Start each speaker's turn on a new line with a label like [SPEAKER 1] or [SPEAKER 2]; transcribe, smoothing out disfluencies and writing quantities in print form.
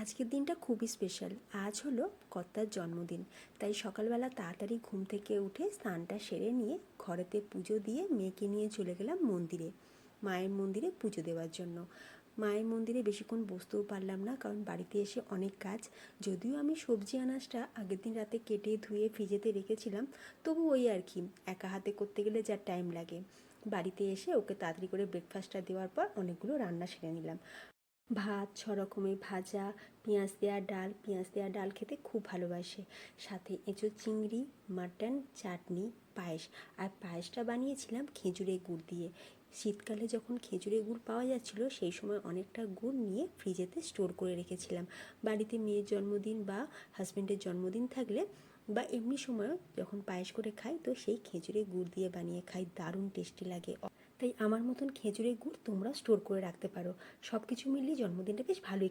[SPEAKER 1] আজকের দিনটা খুবই স্পেশাল। আজ হলো কর্তার জন্মদিন, তাই সকালবেলা তাড়াতাড়ি ঘুম থেকে উঠে স্নানটা সেরে নিয়ে ঘরেতে পুজো দিয়ে মেয়েকে নিয়ে চলে গেলাম মন্দিরে, মায়ের মন্দিরে পুজো দেওয়ার জন্য। মায়ের মন্দিরে বেশিক্ষণ বসতেও পারলাম না, কারণ বাড়িতে এসে অনেক কাজ। যদিও আমি সবজি আনাজটা আগের দিন রাতে কেটে ধুয়ে ফ্রিজেতে রেখেছিলাম, তবু ওই আর কি, একা হাতে করতে গেলে যা টাইম লাগে। বাড়িতে এসে ওকে তাড়াতাড়ি করে ব্রেকফাস্টটা দেওয়ার পর অনেকগুলো রান্না সেরে নিলাম। ভাত, ছ রকমের ভাজা, পেঁয়াজ দেওয়া ডাল খেতে খুব ভালোবাসে। সাথে এঁচোড় চিংড়ি, মাটন, চাটনি, পায়েস। আর পায়েসটা বানিয়েছিলাম খেজুরের গুড় দিয়ে। শীতকালে যখন খেজুরের গুড় পাওয়া যাচ্ছিল, সেই সময় অনেকটা গুড় নিয়ে ফ্রিজেতে স্টোর করে রেখেছিলাম। বাড়িতে মেয়ের জন্মদিন বা হাজব্যান্ডের জন্মদিন থাকলে বা এমনি সময়ও যখন পায়েস করে খাই, তো সেই খেজুরের গুড় দিয়ে বানিয়ে খাই, দারুণ টেস্টি লাগে। তাই আমার মতন খেজুরের গুড় তোমরা স্টোর করে রাখতে পারো। সব কিছু মিলিয়ে জন্মদিনটা বেশ ভালোই